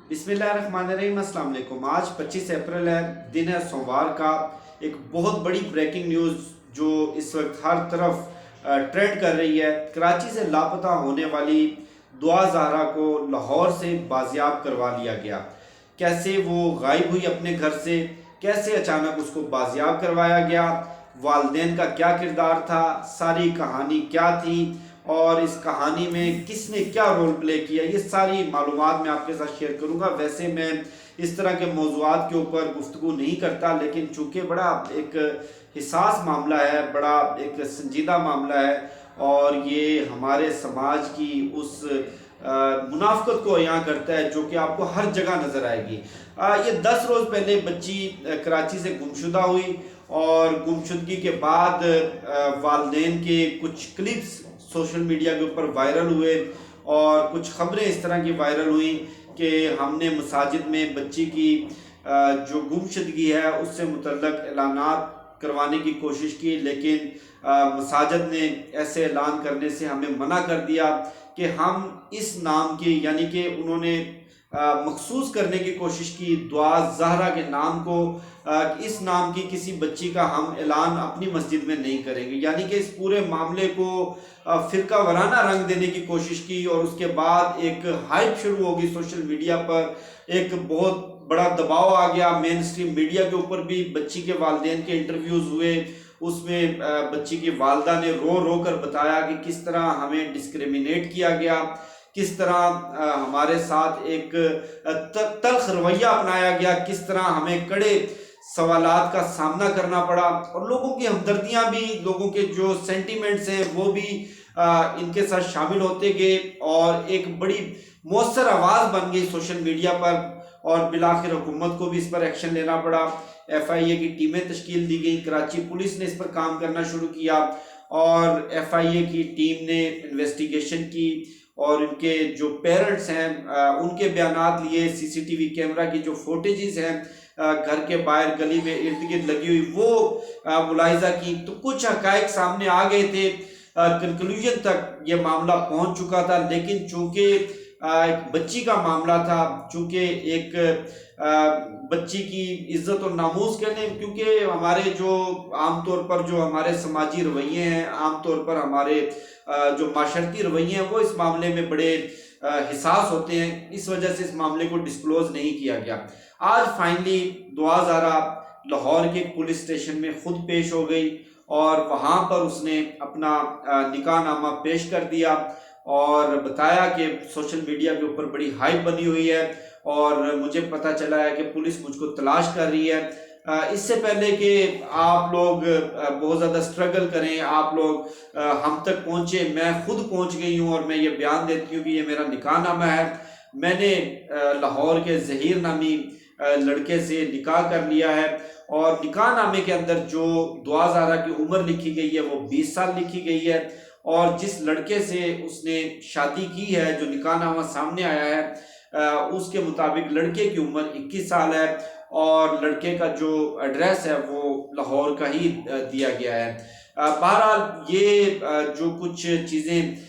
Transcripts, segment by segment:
बिस्मिल्लाहिर्रहमानिर्रहीम, अस्सलाम वालेकुम। आज 25 अप्रैल है, दिन है सोमवार का। एक बहुत बड़ी ब्रेकिंग न्यूज़ जो इस वक्त हर तरफ ट्रेंड कर रही है। कराची से लापता होने वाली दुआ ज़हरा को लाहौर से बाजियाब करवा लिया गया। कैसे वो गायब हुई अपने घर से, कैसे अचानक उसको बाजियाब करवाया गया, वालदेन का क्या किरदार था, सारी कहानी क्या थी और इस कहानी में किसने क्या रोल प्ले किया, ये सारी मालूमात मैं आपके साथ शेयर करूंगा। वैसे मैं इस तरह के मौज़ूआत के ऊपर गुफ्तगू नहीं करता, लेकिन चूँकि बड़ा एक हिसास मामला है, बड़ा एक संजीदा मामला है और ये हमारे समाज की उस मुनाफ़क़त को यहाँ करता है जो कि आपको हर जगह नज़र आएगी। ये 10 रोज़ पहले बच्ची कराची से गुमशुदा हुई और गुमशुदगी के बाद वालदेन के कुछ क्लिप्स सोशल मीडिया के ऊपर वायरल हुए और कुछ खबरें इस तरह की वायरल हुई कि हमने मसाजिद में बच्ची की जो गुमशुदगी है उससे मुतल्लक ऐलानात करवाने की कोशिश की, लेकिन मसाजिद ने ऐसे ऐलान करने से हमें मना कर दिया कि हम इस नाम की, यानी कि उन्होंने मखसूस करने की कोशिश की दुआ ज़हरा के नाम को, इस नाम की किसी बच्ची का हम ऐलान अपनी मस्जिद में नहीं करेंगे। यानी कि इस पूरे मामले को फ़िरका वाराना रंग देने की कोशिश की और उसके बाद एक हाइप शुरू होगी सोशल मीडिया पर। एक बहुत बड़ा दबाव आ गया मेन स्ट्रीम मीडिया के ऊपर भी। बच्ची के वालिदैन के इंटरव्यूज़ हुए, उसमें बच्ची की वालदा ने रो रो कर बताया कि किस तरह हमें डिस्क्रिमिनेट किया गया, किस तरह हमारे साथ एक तल्ख रवैया अपनाया गया, किस तरह हमें कड़े सवालात का सामना करना पड़ा और लोगों की हमदर्दियाँ भी, लोगों के जो सेंटिमेंट्स हैं वो भी इनके साथ शामिल होते गए और एक बड़ी मौसर आवाज़ बन गई सोशल मीडिया पर और बिलाखिर हुकूमत को भी इस पर एक्शन लेना पड़ा। FIA की टीमें तश्कील दी गई, कराची पुलिस ने इस पर काम करना शुरू किया और FIA की टीम ने इन्वेस्टिगेशन की और इनके जो पेरेंट्स हैं उनके बयानात लिए, CCTV कैमरा की जो फुटेजेस हैं घर के बाहर गली में इर्द गिर्द लगी हुई वो मुलाहिजा की, तो कुछ हकायक सामने आ गए थे। कंक्लूजन तक ये मामला पहुंच चुका था, लेकिन चूंकि एक बच्ची का मामला था, चूंकि एक बच्ची की इज्जत और नामूस के लिए, क्योंकि हमारे जो आमतौर पर जो हमारे समाजी रवैये हैं, आमतौर पर हमारे जो माशरती रवैये हैं वो इस मामले में बड़े हिसास होते हैं, इस वजह से इस मामले को डिस्क्लोज नहीं किया गया। आज फाइनली दुआ ज़हरा लाहौर के पुलिस स्टेशन में खुद पेश हो गई और वहाँ पर उसने अपना निकाहनामा पेश कर दिया और बताया कि सोशल मीडिया के ऊपर बड़ी हाइप बनी हुई है और मुझे पता चला है कि पुलिस मुझको तलाश कर रही है। इससे पहले कि आप लोग बहुत ज़्यादा स्ट्रगल करें, आप लोग हम तक पहुँचे, मैं खुद पहुँच गई हूँ और मैं ये बयान देती हूँ कि ये मेरा निकाहनामा है। मैंने लाहौर के ज़हीर नामी लड़के से निकाह कर लिया है और निकाहनामे के अंदर जो दुआ ज़हरा की उम्र लिखी गई है वो 20 साल लिखी गई है और जिस लड़के से उसने शादी की है, जो निकाहनामा सामने आया है, उसके मुताबिक लड़के की उम्र 21 साल है और लड़के का जो एड्रेस है वो लाहौर का ही दिया गया है। बहरहाल ये जो कुछ चीज़ें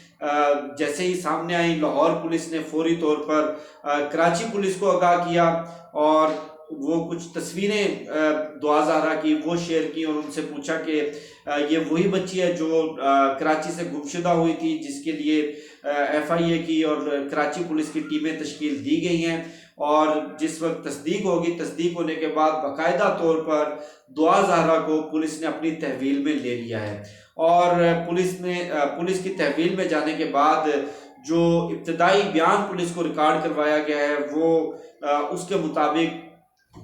जैसे ही सामने आई, लाहौर पुलिस ने फौरी तौर पर कराची पुलिस को आगाह किया और वो कुछ तस्वीरें दुआ ज़हरा की वो शेयर की और उनसे पूछा कि ये वही बच्ची है जो कराची से गुमशुदा हुई थी, जिसके लिए FIA की और कराची पुलिस की टीमें तश्कील दी गई हैं और जिस वक्त तस्दीक होगी, तस्दीक होने के बाद बाकायदा तौर पर दुआ ज़हरा को पुलिस ने अपनी तहवील में ले लिया है और पुलिस की तहवील में जाने के बाद जो इब्तदाई बयान पुलिस को रिकॉर्ड करवाया गया है वो उसके मुताबिक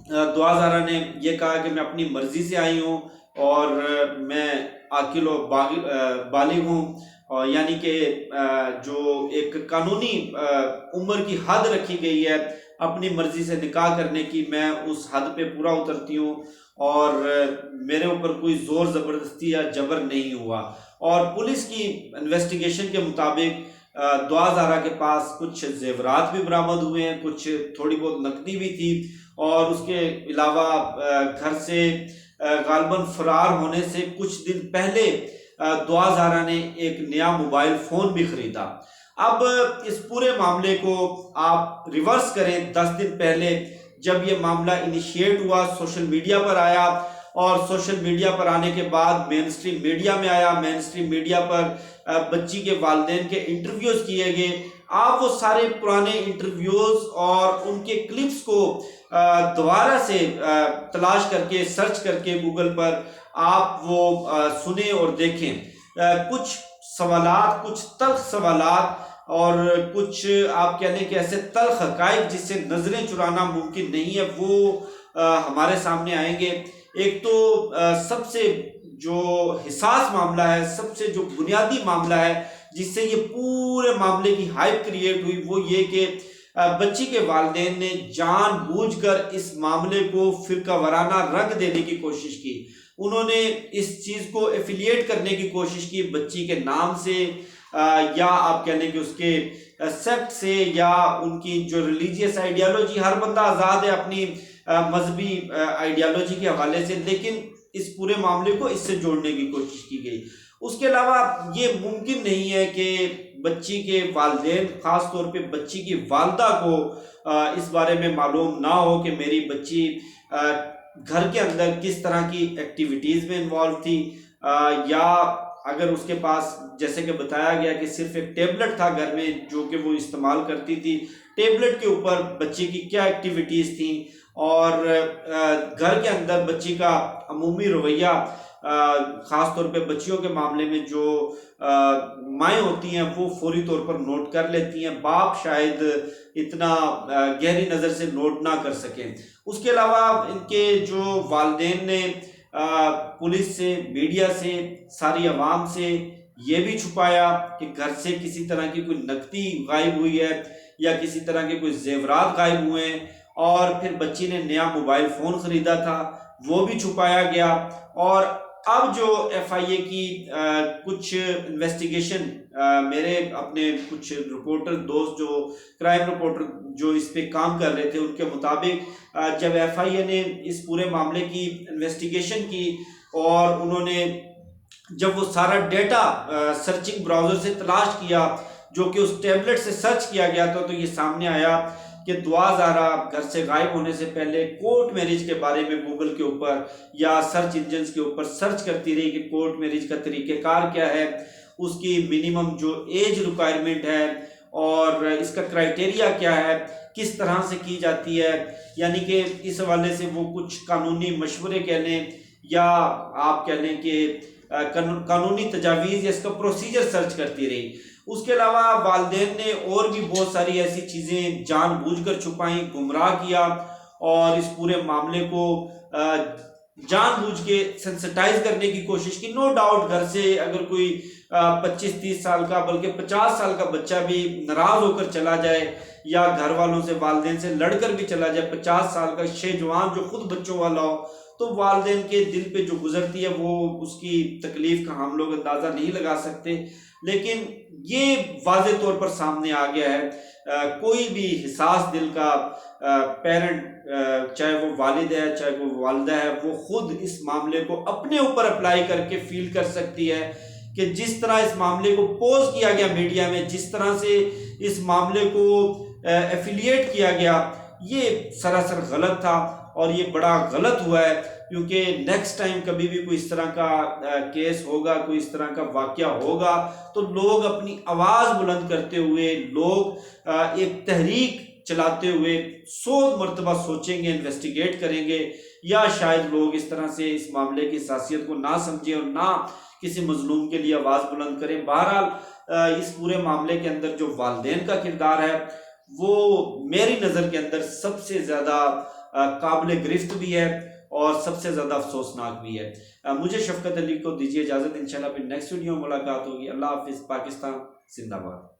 दुआ ज़हरा ने यह कहा कि मैं अपनी मर्ज़ी से आई हूँ और मैं आकिल व बालिग हूँ, और यानी कि जो एक कानूनी उम्र की हद रखी गई है अपनी मर्ज़ी से निकाह करने की, मैं उस हद पे पूरा उतरती हूँ और मेरे ऊपर कोई ज़ोर ज़बरदस्ती या जबर नहीं हुआ। और पुलिस की इन्वेस्टिगेशन के मुताबिक दुआ ज़हरा के पास कुछ जेवरात भी बरामद हुए हैं, कुछ थोड़ी बहुत नकदी भी थी और उसके अलावा घर से गालबन फरार होने से कुछ दिन पहले दुआ ज़हरा ने एक नया मोबाइल फ़ोन भी ख़रीदा। अब इस पूरे मामले को आप रिवर्स करें 10 दिन पहले, जब ये मामला इनिशिएट हुआ, सोशल मीडिया पर आया और सोशल मीडिया पर आने के बाद मेन स्ट्रीम मीडिया में आया, मेन स्ट्रीम मीडिया पर बच्ची के वालिदैन के इंटरव्यूज किए गए। आप वो सारे पुराने इंटरव्यूज और उनके क्लिप्स को दोबारा से तलाश करके, सर्च करके गूगल पर आप वो सुने और देखें। कुछ सवालात, कुछ तल्ख सवालात और कुछ आप कह लें कि ऐसे तल्ख हकाइक जिससे नजरें चुराना मुमकिन नहीं है, वो हमारे सामने आएंगे। एक तो सबसे जो हिसास मामला है, सबसे जो बुनियादी मामला है जिससे ये पूरे मामले की हाइप क्रिएट हुई, वो ये कि बच्ची के वालिदैन ने जानबूझकर इस मामले को फिरका वाराना रंग देने की कोशिश की। उन्होंने इस चीज को एफिलिएट करने की कोशिश की बच्ची के नाम से, या आप कह लें कि उसके सेक्ट से, या उनकी जो रिलीजियस आइडियालॉजी, हर बंदा आज़ाद है अपनी मजहबी आइडियालॉजी के हवाले से, लेकिन इस पूरे मामले को इससे जोड़ने की कोशिश की गई। उसके अलावा ये मुमकिन नहीं है कि बच्ची के वालिदैन, खास तौर पे बच्ची की वालदा को इस बारे में मालूम ना हो कि मेरी बच्ची घर के अंदर किस तरह की एक्टिविटीज़ में इन्वॉल्व थी, या अगर उसके पास, जैसे कि बताया गया कि सिर्फ एक टेबलेट था घर में जो कि वो इस्तेमाल करती थी, टेबलेट के ऊपर बच्ची की क्या एक्टिविटीज़ थी, और घर के अंदर बच्ची का अमूमी रवैया, ख़ास तौर पे बच्चियों के मामले में जो माएँ होती हैं वो फौरी तौर पर नोट कर लेती हैं, बाप शायद इतना गहरी नज़र से नोट ना कर सकें। उसके अलावा इनके जो वालिदैन ने पुलिस से, मीडिया से, सारी आवाम से ये भी छुपाया कि घर से किसी तरह की कोई नकदी गायब हुई है या किसी तरह के कोई जेवरात गायब हुए हैं, और फिर बच्ची ने नया मोबाइल फ़ोन ख़रीदा था वो भी छुपाया गया। और अब जो FIA की कुछ इन्वेस्टिगेशन, मेरे अपने कुछ रिपोर्टर दोस्त, जो क्राइम रिपोर्टर जो इस पे काम कर रहे थे, उनके मुताबिक जब FIA ने इस पूरे मामले की इन्वेस्टिगेशन की और उन्होंने जब वो सारा डेटा सर्चिंग ब्राउज़र से तलाश किया जो कि उस टैबलेट से सर्च किया गया था, तो ये सामने आया कि दुआ ज़ारा घर से गायब होने से पहले कोर्ट मैरिज के बारे में गूगल के ऊपर या सर्च इंजन्स के ऊपर सर्च करती रही कि कोर्ट मैरिज का तरीक़ेकार क्या है, उसकी मिनिमम जो एज रिक्वायरमेंट है और इसका क्राइटेरिया क्या है, किस तरह से की जाती है। यानी कि इस हवाले से वो कुछ कानूनी मशवरे कह लें या आप कह लें कि कानूनी तजावीज़ या इसका प्रोसीजर सर्च करती रही। उसके अलावा वालिदैन ने और भी बहुत सारी ऐसी चीज़ें जानबूझकर छुपाई, गुमराह किया और इस पूरे मामले को जानबूझ के सेंसिटाइज करने की कोशिश की। नो डाउट घर से अगर कोई 25-30 साल का बल्कि 50 साल का बच्चा भी नाराज होकर चला जाए या घर वालों से, वालिदैन से लड़कर भी चला जाए, 50 साल का शेजवान जो खुद बच्चों वाला हो, तो वालिदैन के दिल पे जो गुजरती है वो उसकी तकलीफ का हम लोग अंदाज़ा नहीं लगा सकते। लेकिन ये वाज़े तौर पर सामने आ गया है। कोई भी हिसास दिल का पेरेंट, चाहे वो वालिद है चाहे वो वालिदा है, वो खुद इस मामले को अपने ऊपर अप्लाई करके फील कर सकती है कि जिस तरह इस मामले को पोज किया गया मीडिया में, जिस तरह से इस मामले को एफिलिएट किया गया, ये सरासर गलत था और ये बड़ा गलत हुआ है। क्योंकि नेक्स्ट टाइम कभी भी कोई इस तरह का केस होगा, कोई इस तरह का वाकया होगा, तो लोग अपनी आवाज़ बुलंद करते हुए, लोग एक तहरीक चलाते हुए 100 मरतबा सोचेंगे, इन्वेस्टिगेट करेंगे, या शायद लोग इस तरह से इस मामले की हसासियत को ना समझें और ना किसी मजलूम के लिए आवाज़ बुलंद करें। बहरहाल इस पूरे मामले के अंदर जो वालिदैन का किरदार है वो मेरी नज़र के अंदर सबसे ज़्यादा काबिल गिरफ्त भी है और सबसे ज़्यादा अफसोसनाक भी है। मुझे शफकत अली को दीजिए इजाज़त, इंशाल्लाह फिर नेक्स्ट वीडियो में मुलाकात होगी। अल्लाह हाफिज़। पाकिस्तान जिंदाबाद।